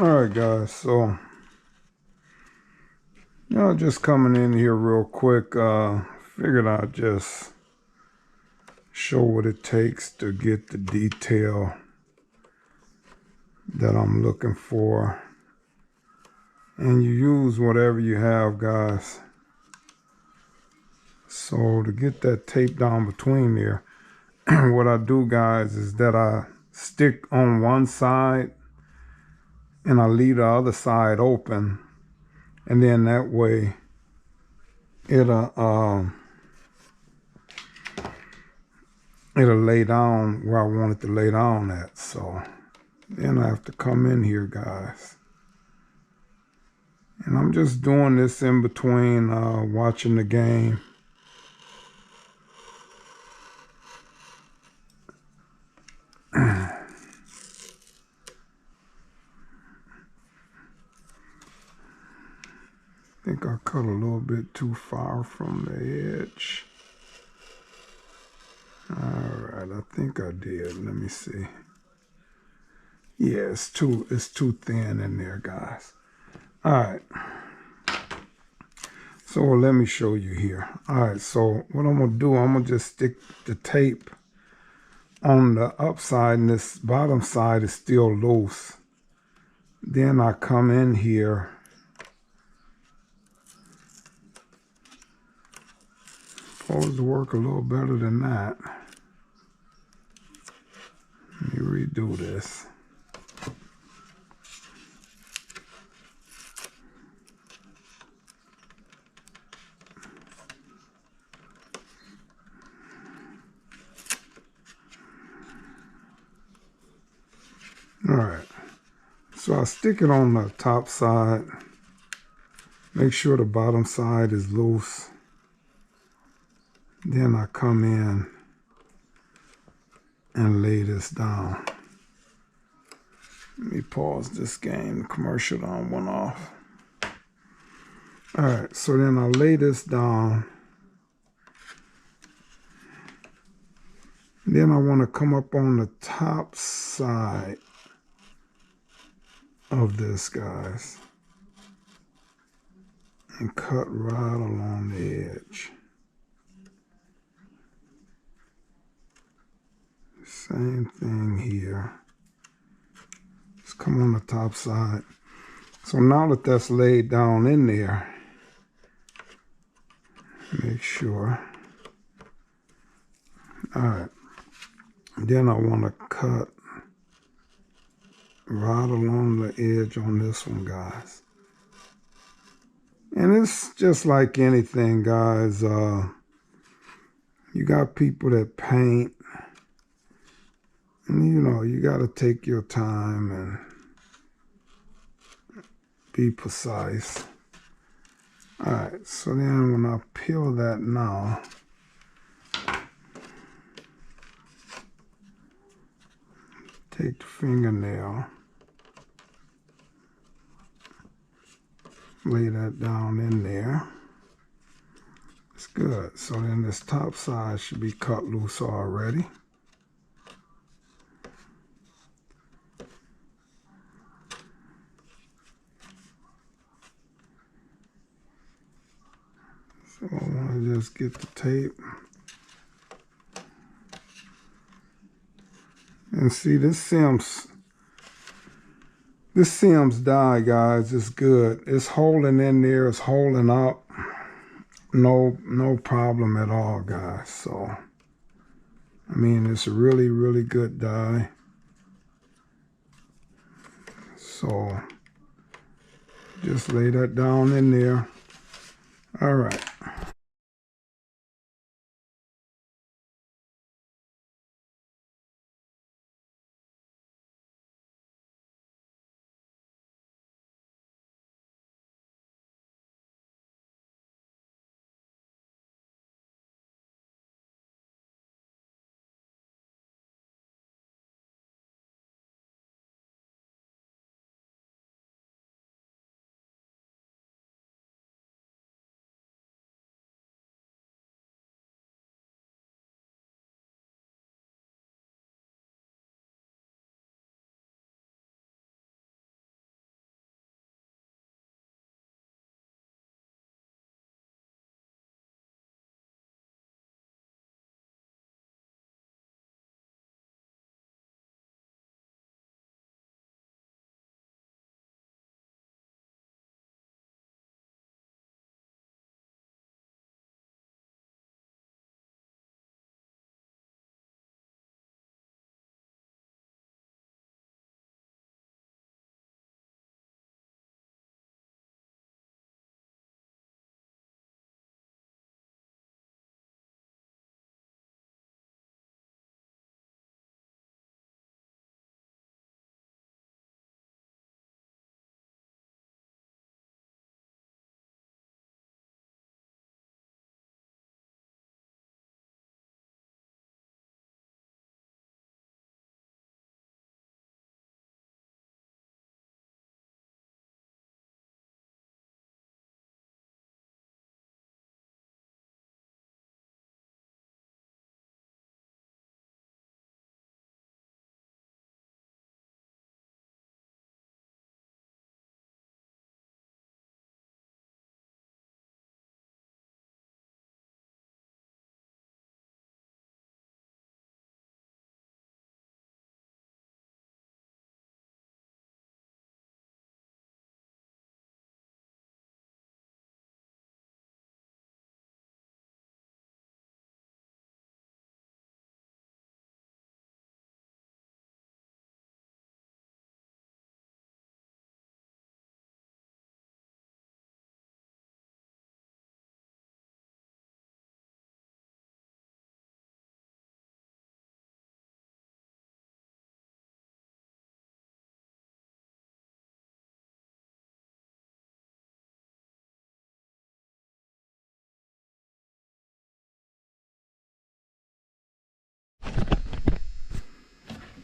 Alright guys, so just coming in here real quick, figured I'd just show what it takes to get the detail that I'm looking for. And you use whatever you have, guys. So to get that tape down between there, what I do, guys, is that I stick on one side and I leave the other side open, and then that way it'll lay down where I want it to lay down at. So then I have to come in here, guys, and I'm just doing this in between watching the game. I think I cut a little bit too far from the edge. Alright, I think I did. Let me see. Yeah, it's too thin in there, guys. Alright. So let me show you here. Alright, so what I'm gonna do, I'm gonna just stick the tape on the upside, and this bottom side is still loose. Then I come in here supposed to work a little better than that. Let me redo this. Alright, so I stick it on the top side. Make sure the bottom side is loose. Then I come in and lay this down. Let me pause this game. The commercial on went off. Alright, so then I lay this down. Then I want to come up on the top side of this, guys, and cut right along the edge. Same thing here. Just come on the top side. So now that that's laid down in there, make sure. Alright. Then I want to cut right along the edge on this one, guys. And it's just like anything, guys. You got people that paint, and you got to take your time and be precise. Alright, so then when I peel that now, take the fingernail, lay that down in there. It's good. So then this top side should be cut loose already. So I want to just get the tape. And see, this Sims die, guys. It's good. It's holding in there. It's holding up. No problem at all, guys. So, I mean, it's a really, really good die. So, just lay that down in there. All right.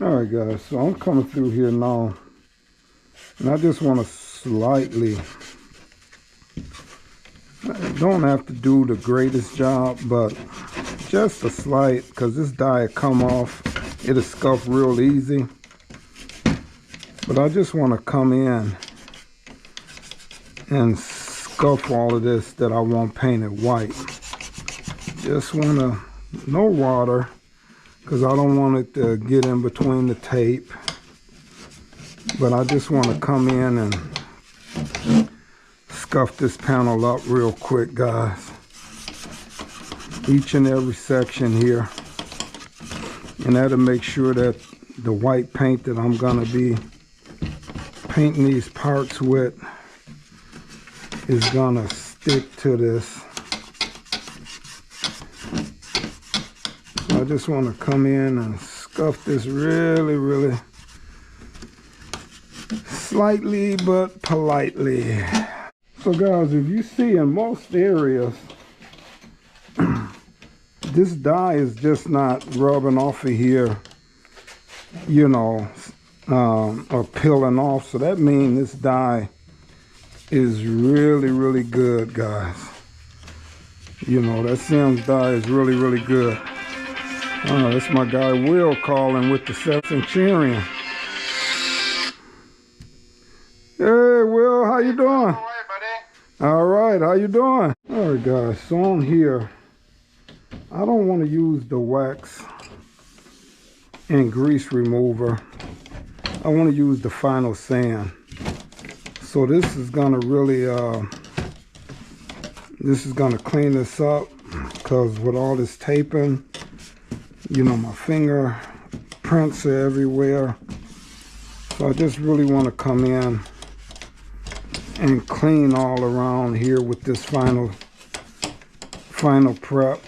Alright guys, so I'm coming through here now, and I just want to slightly, I don't have to do the greatest job, but just a slight, because this dye will come off, it'll scuff real easy. But I just want to come in and scuff all of this that I want painted white. Just want to, no water, because I don't want it to get in between the tape. But I just want to come in and scuff this panel up real quick, guys. Each and every section here. And that'll make sure that the white paint that I'm going to be painting these parts with is going to stick to this. I just want to come in and scuff this really slightly but politely. So guys, if you see in most areas, this dye is just not rubbing off of here, you know, or peeling off. So that means this dye is really good, guys. You know, that Sims dye is really good. That's my guy Will calling with the Centurion. Hey Will, how you doing? All right, how you doing? All right guys, so on here, I don't want to use the wax and grease remover. I want to use the final sand. So this is gonna really, this is gonna clean this up, because with all this taping, you know, my finger prints are everywhere. So I just really want to come in and clean all around here with this final prep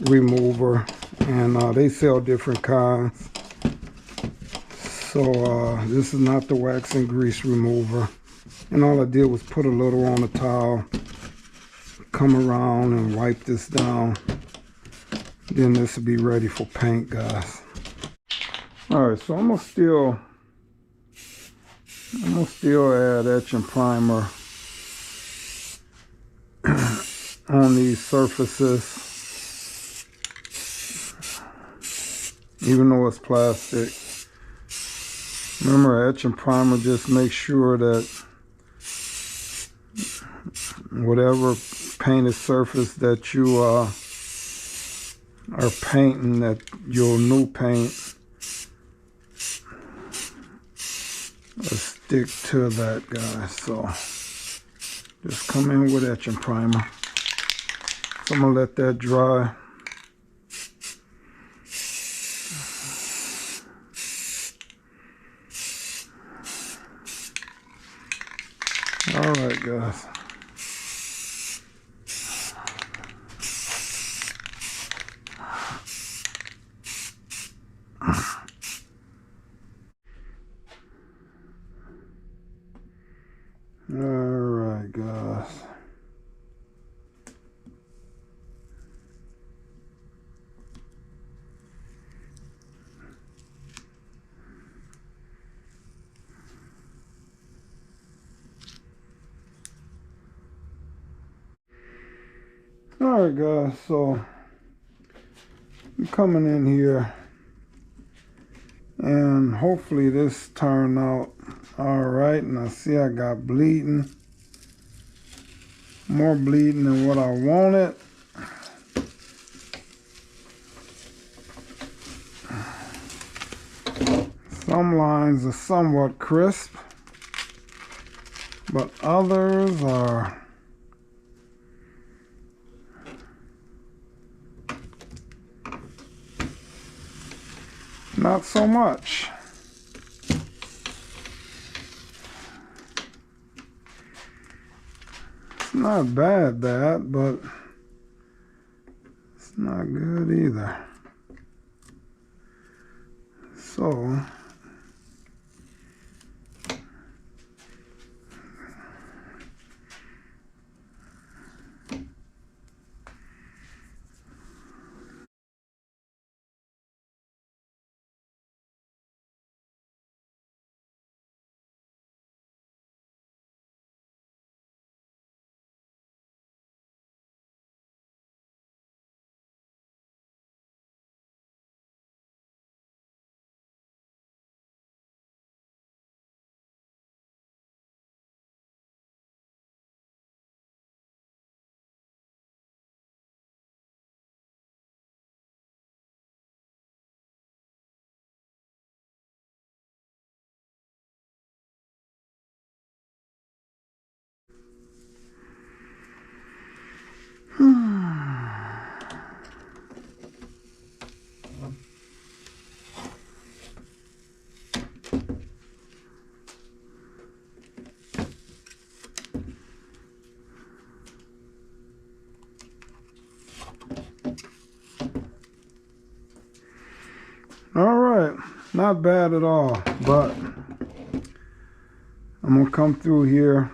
remover. And they sell different kinds. So this is not the wax and grease remover. And all I did was put a little on a towel, come around and wipe this down. Then this will be ready for paint, guys. All right, so I'm gonna still add etching primer on these surfaces, even though it's plastic. Remember, etching primer just makes sure that whatever painted surface that you are painting, that your new paint will stick to that, guys. So just come in with etching primer. So I'm gonna let that dry. All right, guys. Alright guys. Alright guys, so I'm coming in here and hopefully this turned out alright. And I see I got bleeding. More bleeding than what I wanted. Some lines are somewhat crisp, but others are not so much. It's not bad, but it's not good either. So All right, not bad at all, but I'm gonna come through here,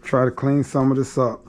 try to clean some of this up.